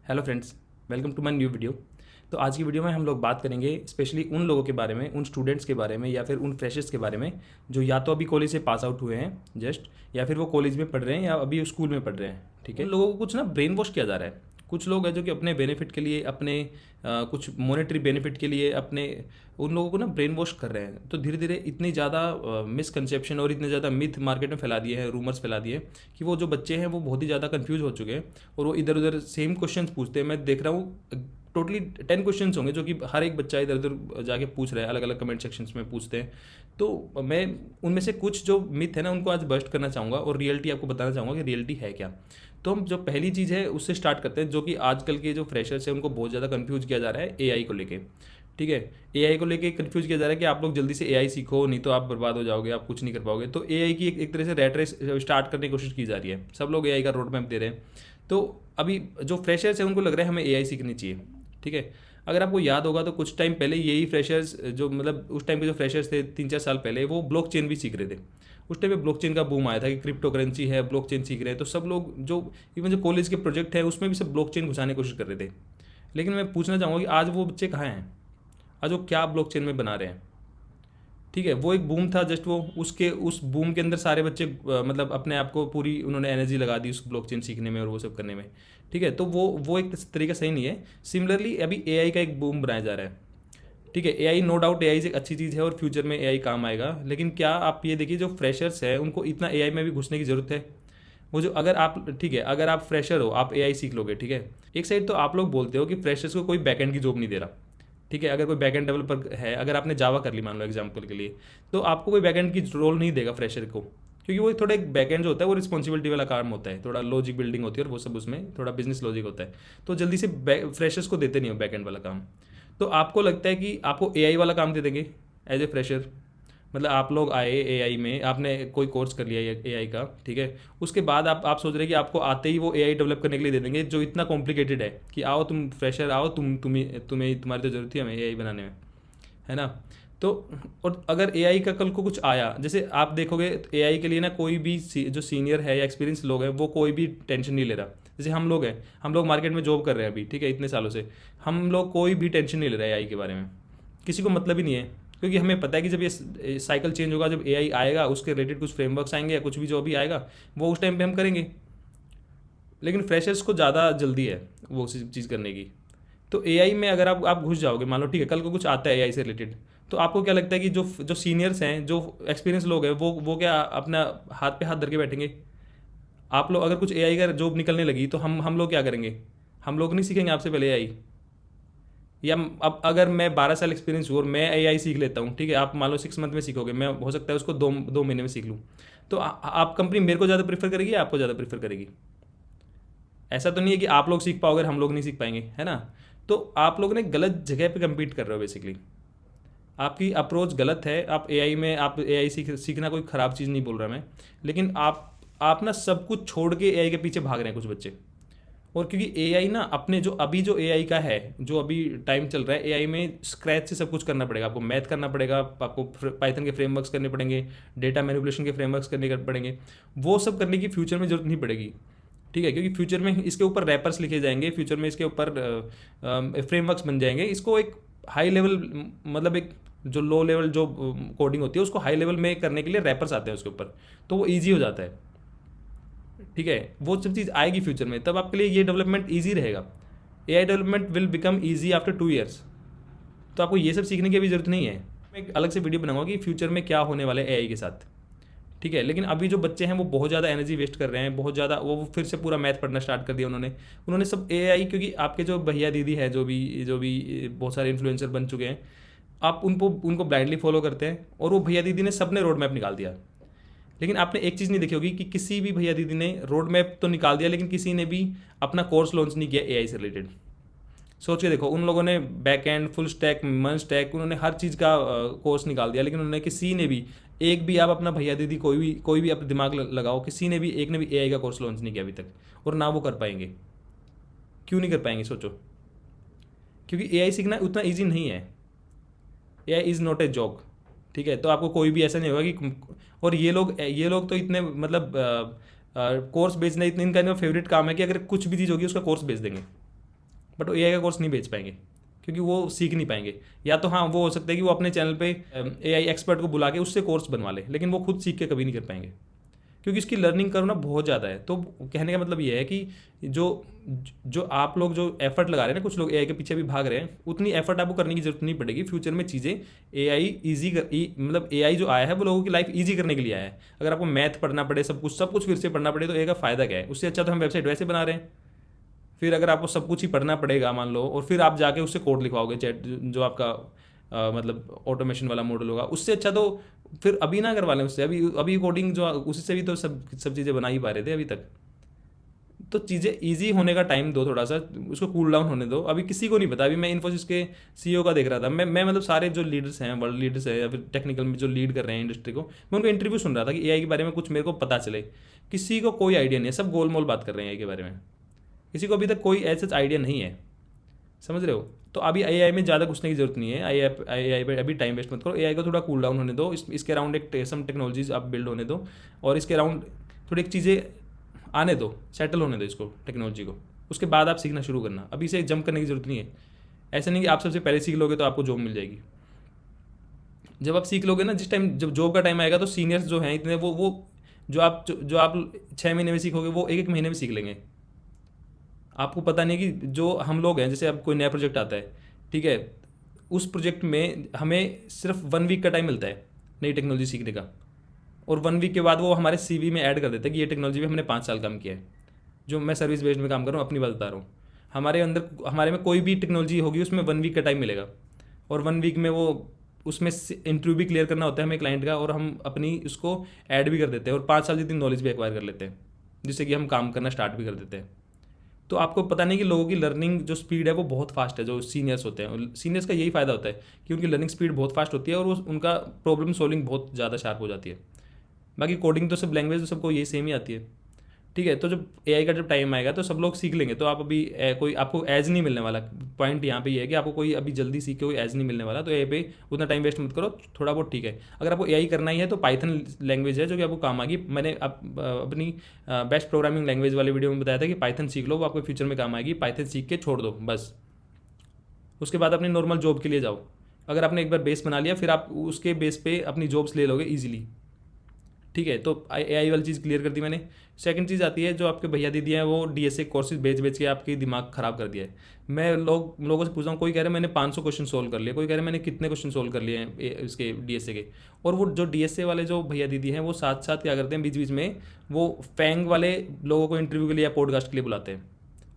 Hello friends, welcome to my new video. तो आज की वीडियो में हम लोग बात करेंगे स्पेशली उन लोगों के बारे में, उन स्टूडेंट्स के बारे में या फिर उन फ्रेशर्स के बारे में जो या तो अभी कॉलेज से पास आउट हुए हैं जस्ट, या फिर वो कॉलेज में पढ़ रहे हैं या अभी स्कूल में पढ़ रहे हैं। ठीक है, उन लोगों को कुछ ना ब्रेन वॉश किया जा रहा है। कुछ लोग हैं जो कि अपने बेनिफिट के लिए, अपने कुछ मॉनेटरी बेनिफिट के लिए अपने उन लोगों को ना ब्रेन वॉश कर रहे हैं। तो धीरे धीरे इतनी ज़्यादा मिसकंसेप्शन और इतने ज़्यादा मिथ मार्केट में फैला दिए हैं, रूमर्स फैला दिए कि वो जो बच्चे हैं वो बहुत ही ज़्यादा कंफ्यूज हो चुके हैं और वो इधर उधर सेम क्वेश्चन पूछते हैं। मैं देख रहा हूँ टोटली 10 क्वेश्चंस होंगे जो कि हर एक बच्चा इधर उधर जाके पूछ रहा है, अलग अलग कमेंट सेक्शंस में पूछते हैं। तो मैं उनमें से कुछ जो मिथ है ना उनको आज बस्ट करना चाहूँगा और रियलिटी आपको बताना चाहूँगा कि रियलिटी है क्या। तो हम जो पहली चीज़ है उससे स्टार्ट करते हैं, जो कि आजकल के जो फ्रेशर्स हैं उनको बहुत ज़्यादा कंफ्यूज किया जा रहा है एआई को लेके। ठीक है, एआई को लेके कंफ्यूज किया जा रहा है कि आप लोग जल्दी से एआई सीखो, नहीं तो आप बर्बाद हो जाओगे, आप कुछ नहीं कर पाओगे। तो एआई की एक तरह से रैट रेस स्टार्ट करने की कोशिश की जा रही है। सब लोग एआई का रोड मैप दे रहे हैं। तो अभी जो फ्रेशर्स हैं उनको लग रहा है हमें एआई सीखनी चाहिए। ठीक है, अगर आपको याद होगा तो कुछ टाइम पहले यही फ्रेशर्स जो मतलब उस टाइम के जो फ्रेशर्स थे 3-4 साल पहले, वो ब्लॉकचेन भी सीख रहे थे। उस टाइम पे ब्लॉकचेन का बूम आया था कि क्रिप्टो करेंसी है, ब्लॉकचेन सीख रहे हैं। तो सब लोग जो इवन जो कॉलेज के प्रोजेक्ट है उसमें भी सब ब्लॉकचेन घुसाने की कोशिश कर रहे थे। लेकिन मैं पूछना चाहूँगा कि आज वो बच्चे कहाँ हैं? आज वो क्या ब्लॉकचेन में बना रहे हैं? ठीक है, वो एक बूम था जस्ट, वो उसके उस बूम के अंदर सारे बच्चे मतलब अपने आप को पूरी उन्होंने एनर्जी लगा दी उस ब्लॉकचेन सीखने में और वो सब करने में। ठीक है, तो वो एक तरीका सही नहीं है। सिमिलरली अभी एआई का एक बूम बनाया जा रहा है। ठीक है, एआई नो डाउट एआई एक अच्छी चीज़ है और फ्यूचर में एआई काम आएगा। लेकिन क्या आप ये देखिए, जो फ्रेशर्स है उनको इतना एआई में भी घुसने की ज़रूरत है? वो जो अगर आप, ठीक है, अगर आप फ्रेशर हो, आप एआई सीख लोगे। ठीक है, एक साइड तो आप लोग बोलते हो कि फ्रेशर्स को कोई बैकएंड की जॉब नहीं दे रहा। ठीक है, अगर कोई बैकएंड डेवलपर है, अगर आपने जावा कर ली मान लो एग्जांपल के लिए, तो आपको कोई बैकएंड की रोल नहीं देगा फ्रेशर को, क्योंकि वो थोड़ा एक बैकएंड जो होता है वो रिस्पॉन्सिबिलिटी वाला काम होता है, थोड़ा लॉजिक बिल्डिंग होती है और वो सब, उसमें थोड़ा बिजनेस लॉजिक होता है। तो जल्दी से फ्रेशर्स को देते नहीं हो बैकएंड वाला काम। तो आपको लगता है कि आपको एआई वाला काम दे देंगे एज ए फ्रेशर? मतलब आप लोग आए एआई में, आपने कोई कोर्स कर लिया एआई का, ठीक है, उसके बाद आप सोच रहे हैं कि आपको आते ही वो एआई डेवलप करने के लिए दे देंगे जो इतना कॉम्प्लिकेटेड है कि आओ तुम फ्रेशर आओ, तुम्हें तुम्हारी तो ज़रूरत ही हमें एआई बनाने में, है ना? तो और अगर एआई का कल को कुछ आया, जैसे आप देखोगे एआई के लिए ना कोई भी जो सीनियर है या एक्सपीरियंस लोग हैं वो कोई भी टेंशन नहीं ले रहा। जैसे हम लोग हैं, हम लोग मार्केट में जॉब कर रहे हैं अभी, ठीक है, इतने सालों से हम लोग कोई भी टेंशन नहीं ले रहा है एआई के बारे में। किसी को मतलब ही नहीं है, क्योंकि हमें पता है कि जब ये साइकिल चेंज होगा, जब एआई आएगा उसके रिलेटेड कुछ फ्रेमवर्क्स आएंगे या कुछ भी जो भी आएगा वो उस टाइम पे हम करेंगे। लेकिन फ्रेशर्स को ज़्यादा जल्दी है वो चीज़ करने की। तो एआई में अगर आप घुस जाओगे, मान लो ठीक है कल को कुछ आता है एआई से रिलेटेड, तो आपको क्या लगता है कि जो जो सीनियर्स हैं, जो एक्सपीरियंस लोग हैं, वो क्या अपना हाथ पे हाथ धर के बैठेंगे? आप लोग अगर कुछ एआई का जॉब निकलने लगी तो हम लोग क्या करेंगे? हम लोग नहीं सीखेंगे आपसे पहले एआई? या अब अगर मैं 12 साल एक्सपीरियंस हूँ और मैं एआई सीख लेता हूँ, ठीक है, आप मान लो 6 मंथ में सीखोगे, मैं हो सकता है उसको 2 महीने में सीख लूँ, तो आप कंपनी मेरे को ज़्यादा प्रीफर करेगी या आपको ज़्यादा प्रीफर करेगी? ऐसा तो नहीं है कि आप लोग सीख पाओगे और हम लोग नहीं सीख पाएंगे, है ना? तो आप लोग ने गलत जगह पे कम्पीट कर रहे हो बेसिकली। आपकी अप्रोच गलत है। आप एआई में, आप एआई सीखना कोई ख़राब चीज़ नहीं बोल रहा मैं, लेकिन आप ना सब कुछ छोड़ के एआई के पीछे भाग रहे हैं कुछ बच्चे। और क्योंकि एआई ना अपने जो अभी जो एआई का है, जो अभी टाइम चल रहा है, एआई में स्क्रैच से सब कुछ करना पड़ेगा। आपको मैथ करना पड़ेगा, आपको पाइथन के फ्रेमवर्क्स करने पड़ेंगे, डेटा मैनिपुलेशन के फ्रेमवर्क्स करने पड़ेंगे। वो सब करने की फ्यूचर में जरूरत नहीं पड़ेगी। ठीक है, क्योंकि फ्यूचर में इसके ऊपर रैपर्स लिखे जाएंगे, फ्यूचर में इसके ऊपर फ्रेमवर्क्स बन जाएंगे। इसको एक हाई लेवल, मतलब एक जो लो लेवल जो कोडिंग होती है उसको हाई लेवल में करने के लिए रैपर्स आते हैं उसके ऊपर, तो वो ईजी हो जाता है। ठीक है, वो सब चीज़ आएगी फ्यूचर में, तब आपके लिए ये डेवलपमेंट ईजी रहेगा। AI development will become easy after 2 years. तो आपको ये सब सीखने की भी जरूरत नहीं है। मैं एक अलग से वीडियो बनाऊंगा कि फ्यूचर में क्या होने वाला है एआई के साथ। ठीक है, लेकिन अभी जो बच्चे हैं वो बहुत ज़्यादा एनर्जी वेस्ट कर रहे हैं, बहुत ज़्यादा। वो फिर से पूरा मैथ पढ़ना स्टार्ट कर दिया उन्होंने सब एआई, क्योंकि आपके जो भैया दीदी है, जो भी बहुत सारे इन्फ्लुएंसर बन चुके हैं, आप उनको ब्लाइंडली फॉलो करते हैं और वो भैया दीदी ने सबने रोड मैप निकाल दिया। लेकिन आपने एक चीज़ नहीं देखी होगी कि किसी भी भैया दीदी ने रोड मैप तो निकाल दिया, लेकिन किसी ने भी अपना कोर्स लॉन्च नहीं किया एआई से रिलेटेड। सोच के देखो, उन लोगों ने बैक एंड, फुल स्टैक, मन स्टैक, उन्होंने हर चीज़ का कोर्स निकाल दिया, लेकिन उन्होंने किसी ने भी, एक भी, आप अपना भैया दीदी कोई भी अपना दिमाग लगाओ, किसी ने भी, एक ने भी एआई का कोर्स लॉन्च नहीं किया अभी तक। और ना वो कर पाएंगे। क्यों नहीं कर पाएंगे सोचो? क्योंकि एआई सीखना उतना ईजी नहीं है। AI is not a job. ठीक है, तो आपको कोई भी ऐसा नहीं होगा कि, और ये लोग तो इतने मतलब कोर्स बेचना इतने इनका फेवरेट काम है कि अगर कुछ भी चीज़ होगी उसका कोर्स बेच देंगे। बट वो एआई का कोर्स नहीं बेच पाएंगे क्योंकि वो सीख नहीं पाएंगे। या तो हाँ, वो हो सकता है कि वो अपने चैनल पे एआई एक्सपर्ट को बुला के उससे कोर्स बनवा ले, लेकिन वो खुद सीख के कभी नहीं कर पाएंगे क्योंकि इसकी लर्निंग करना बहुत ज़्यादा है। तो कहने का मतलब ये है कि जो जो आप लोग जो एफर्ट लगा रहे हैं ना, कुछ लोग एआई के पीछे भी भाग रहे हैं, उतनी एफर्ट आपको करने की जरूरत नहीं पड़ेगी। फ्यूचर में चीज़ें एआई ईजी मतलब एआई जो आया है वो लोगों की लाइफ ईजी करने के लिए आया है। अगर आपको मैथ पढ़ना पड़े, सब कुछ फिर से पढ़ना पड़े, तो एआई का फ़ायदा क्या है? उससे अच्छा तो हम वेबसाइट वैसे बना रहे हैं। फिर अगर आपको सब कुछ ही पढ़ना पड़ेगा मान लो, और फिर आप जाके उससे कोड लिखवाओगे, चैट जो आपका मतलब ऑटोमेशन वाला मॉडल होगा, उससे अच्छा तो फिर अभी ना करवा लें उससे। अभी कोडिंग जो उसी से भी तो सब चीज़ें बना ही पा रहे थे अभी तक। तो चीज़ें इजी होने का टाइम दो, थोड़ा सा उसको कूल डाउन होने दो। अभी किसी को नहीं पता। अभी मैं इन्फोसिस के सीईओ का देख रहा था, मैं मतलब सारे जो लीडर्स हैं, वर्ल्ड लीडर्स हैं या फिर टेक्निकल में जो लीड कर रहे हैं इंडस्ट्री को, मैं उनको इंटरव्यू सुन रहा था कि एआई के बारे में कुछ मेरे को पता चले। किसी को कोई आइडिया नहीं है, सब गोलमोल बात कर रहे हैं एआई के बारे में। किसी को अभी तक कोई ऐसा आइडिया नहीं है, समझ रहे हो? तो अभी एआई में ज़्यादा घुसने की जरूरत नहीं है। आई पे अभी टाइम वेस्ट मत करो। एआई को थोड़ा कूल डाउन होने दो, इसके अराउंड एक सम टेक्नोलॉजीज आप बिल्ड होने दो, और इसके अराउंड थोड़ी एक चीज़ें आने दो, सेटल होने दो इसको, टेक्नोलॉजी को। उसके बाद आप सीखना शुरू करना। अभी से जंप करने की जरूरत नहीं है। ऐसा नहीं कि आप सबसे पहले सीख लोगे तो आपको जॉब मिल जाएगी। जब आप सीख लोगे ना, जिस टाइम जब जॉब का टाइम आएगा, तो सीनियर्स जो हैं इतने, वो जो आप 6 महीने में सीखोगे वो 1 महीने में सीख लेंगे। आपको पता नहीं कि जो हम लोग हैं, जैसे अब कोई नया प्रोजेक्ट आता है, ठीक है, उस प्रोजेक्ट में हमें सिर्फ 1 वीक का टाइम मिलता है नई टेक्नोलॉजी सीखने का, और 1 वीक के बाद वो हमारे सीवी में ऐड कर देते हैं कि ये टेक्नोलॉजी पे हमने 5 साल काम किया है। जो मैं सर्विस बेस्ड में काम कर रहा हूँ, अपनी बात बता रहा हूँ। हमारे में कोई भी टेक्नोलॉजी होगी उसमें 1 वीक का टाइम मिलेगा, और 1 वीक में वो उसमें इंटरव्यू भी क्लियर करना होता है हमें क्लाइंट का, और हम अपनी उसको ऐड भी कर देते हैं, और 5 साल जितनी नॉलेज भी एक्वायर कर लेते हैं, जिससे कि हम काम करना स्टार्ट भी कर देते हैं। तो आपको पता नहीं कि लोगों की लर्निंग जो स्पीड है वो बहुत फास्ट है, जो सीनियर्स होते हैं। सीनियर्स का यही फ़ायदा होता है कि उनकी लर्निंग स्पीड बहुत फास्ट होती है, और वो उनका प्रॉब्लम सॉल्विंग बहुत ज़्यादा शार्प हो जाती है। बाकी कोडिंग तो सब लैंग्वेज तो सबको यही सेम ही आती है, ठीक है। तो जब एआई का जब टाइम आएगा तो सब लोग सीख लेंगे। तो आप अभी कोई आपको एज नहीं मिलने वाला। पॉइंट यहाँ पे ये है कि आपको कोई अभी जल्दी सीख के कोई एज नहीं मिलने वाला। तो एआई पे उतना टाइम वेस्ट मत करो, थोड़ा बहुत ठीक है। अगर आपको एआई करना ही है तो पाइथन लैंग्वेज है जो कि आपको काम आएगी। मैंने अपनी बेस्ट प्रोग्रामिंग लैंग्वेज वाले वीडियो में बताया था कि पाइथन सीख लो, वो आपको फ्यूचर में काम आएगी। पाइथन सीख के छोड़ दो बस, उसके बाद अपनी नॉर्मल जॉब के लिए जाओ। अगर आपने एक बार बेस बना लिया, फिर आप उसके बेस पे अपनी जॉब्स ले लोगे ईजिली, ठीक है। तो एआई वाली चीज़ क्लियर कर दी मैंने। सेकंड चीज़ आती है, जो आपके भैया दीदी हैं वो डीएसए कोर्सेज बेच के आपकी दिमाग ख़राब कर दिया है। मैं लोगों से पूछ रहा हूँ, कोई कह रहा है मैंने 500 क्वेश्चन सोल्व कर लिए, कोई कह रहा है मैंने कितने क्वेश्चन सोल्व कर लिए हैं इसके डीएसए के। और वो जो डीएसए वाले जो भैया दीदी हैं, वो साथ साथ क्या करते हैं, बीच बीच में वो फैंग वाले लोगों को इंटरव्यू के लिए या पॉडकास्ट के लिए बुलाते हैं,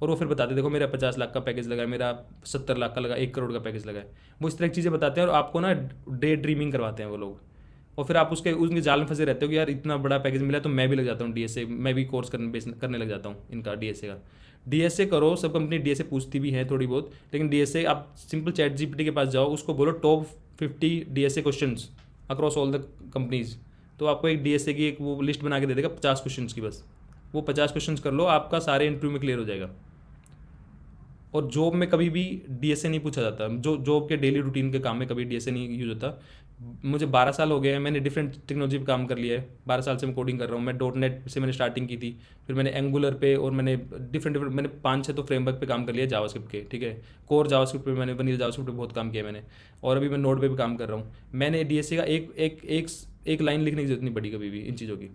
और वो फिर बताते देखो मेरा 50 लाख का पैकेज लगा है, मेरा 70 लाख का लगा, 1 करोड़ का पैकेज लगा है। वो इस तरह की चीज़ें बताते हैं, और आपको ना डे ड्रीमिंग करवाते हैं वो लोग। और फिर आप उनके जाल में फंसे रहते हो कि यार इतना बड़ा पैकेज मिला तो मैं भी लग जाता हूँ डीएसए, मैं भी कोर्स करने लग जाता हूँ इनका डीएसए का। डीएसए करो, सब कंपनी डीएसए पूछती भी है थोड़ी बहुत, लेकिन डीएसए आप सिंपल चैट जीपीटी के पास जाओ, उसको बोलो top 50 DSA questions across all the companies, तो आपको एक डीएसए की एक वो लिस्ट बना के दे देगा 50 क्वेश्चन की। बस वो 50 क्वेश्चन कर लो, आपका सारे इंटरव्यू में क्लियर हो जाएगा। और जॉब में कभी भी डीएसए नहीं पूछा जाता, जो जॉब के डेली रूटीन के काम में कभी डीएसए नहीं यूज होता। मुझे 12 साल हो गए हैं, मैंने डिफरेंट टेक्नोलॉजी पे काम कर लिया है। 12 साल से मैं कोडिंग कर रहा हूँ। मैं .NET से मैंने स्टार्टिंग की थी, फिर मैंने एंगुलर पे, और मैंने डिफरेंट मैंने 5-6 तो फ्रेमवर्क पे काम कर लिया जावास्क्रिप्ट के, ठीक है। कोर जावास्क्रिप्ट पे मैंने वनीला जावास्क्रिप्ट पे बहुत काम किया मैंने, और अभी मैं नोड पे भी काम कर रहा हूँ। मैंने डीएसए का एक लाइन लिखने की जरूरत नहीं पड़ी कभी भी इन चीज़ों की।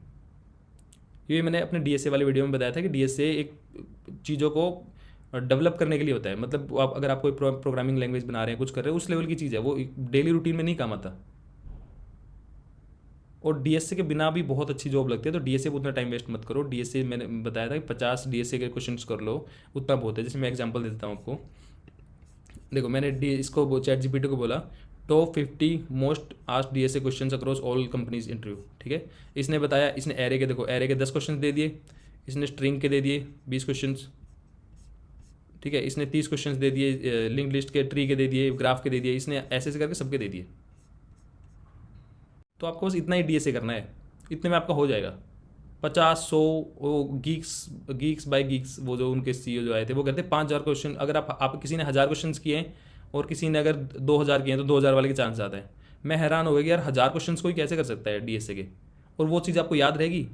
ये मैंने अपने डीएसए वाले वीडियो में बताया था कि डीएसए एक चीज़ों को डेवलप करने के लिए होता है। मतलब आप अगर आप कोई प्रोग्रामिंग लैंग्वेज बना रहे हैं, कुछ कर रहे हैं, उस लेवल की चीज़ है, वो डेली रूटीन में नहीं काम आता। और डीएसए के बिना भी बहुत अच्छी जॉब लगती है। तो डीएसए पर उतना टाइम वेस्ट मत करो। डीएसए मैंने बताया था कि 50 डीएसए के क्वेश्चंस कर लो, उतना बहुत है। जैसे मैं एग्जांपल दे देता हूँ आपको। देखो मैंने इसको चैट जीपीटी को बोला top 50 most asked DSA questions across all companies interview, ठीक है। इसने बताया, इसने एरे के, देखो एरे के 10 क्वेश्चन दे दिए, इसने स्ट्रिंग के दे दिए 20 क्वेश्चन, ठीक है। इसने 30 क्वेश्चन दे दिए, लिंक लिस्ट के, ट्री के दे दिए, ग्राफ के दे दिए, इसने ऐसे करके सबके दे दिए। तो आपको बस इतना ही डीएसए करना है, इतने में आपका हो जाएगा। 50-100 वो गीक्स बाय गीक्स, वो जो उनके सीईओ जो आए थे, वो कहते हैं 5000 क्वेश्चन। अगर आप किसी ने 1000 क्वेश्चन किए हैं और किसी ने अगर 2000 किए हैं, तो 2000 वाले के चांस ज़्यादा है। मैं हैरान हो गया कि यार 1000 क्वेश्चन कोई कैसे कर सकता है डीएसए के, और वो चीज़ आपको याद रहेगी।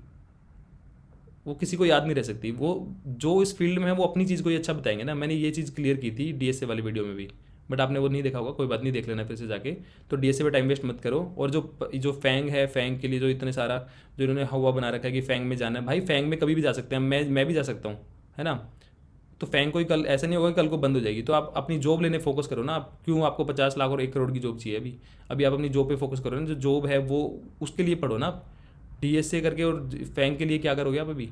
वो किसी को याद नहीं रह सकती। वो जो इस फील्ड में है वो अपनी चीज़ को ही अच्छा बताएंगे ना। मैंने ये चीज़ क्लियर की थी डीएसए वाली वीडियो में भी, बट आपने वो नहीं देखा होगा, कोई बात नहीं, देख लेना फिर से जाके। तो डीएसए पे टाइम वेस्ट मत करो। और जो फैंग है, फैंग के लिए जो इतने सारा जो इन्होंने हवा बना रखा है कि फैंग में जाना है, भाई फैंग में कभी भी जा सकते हैं, मैं भी जा सकता हूँ, है ना। तो फैंग कोई कल ऐसा नहीं होगा कि कल को बंद हो जाएगी। तो आप अपनी जॉब लेने फोकस करो ना। आप क्यों, आपको 50 लाख और 1 करोड़ की जॉब चाहिए अभी? अभी आप अपनी जॉब पे फोकस करो ना। जो जॉब है वो उसके लिए पढ़ो ना आप। डीएसए करके और फैंग के लिए क्या करोगे आप अभी?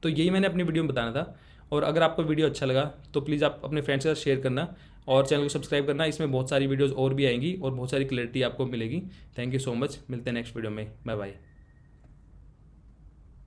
तो यही मैंने अपनी वीडियो में बताना था। और अगर आपको वीडियो अच्छा लगा तो प्लीज़ आप अपने फ्रेंड्स के साथ शेयर करना और चैनल को सब्सक्राइब करना। इसमें बहुत सारी वीडियोज़ और भी आएंगी और बहुत सारी क्लैरिटी आपको मिलेगी। Thank you so much. मिलते हैं नेक्स्ट वीडियो में। Bye bye.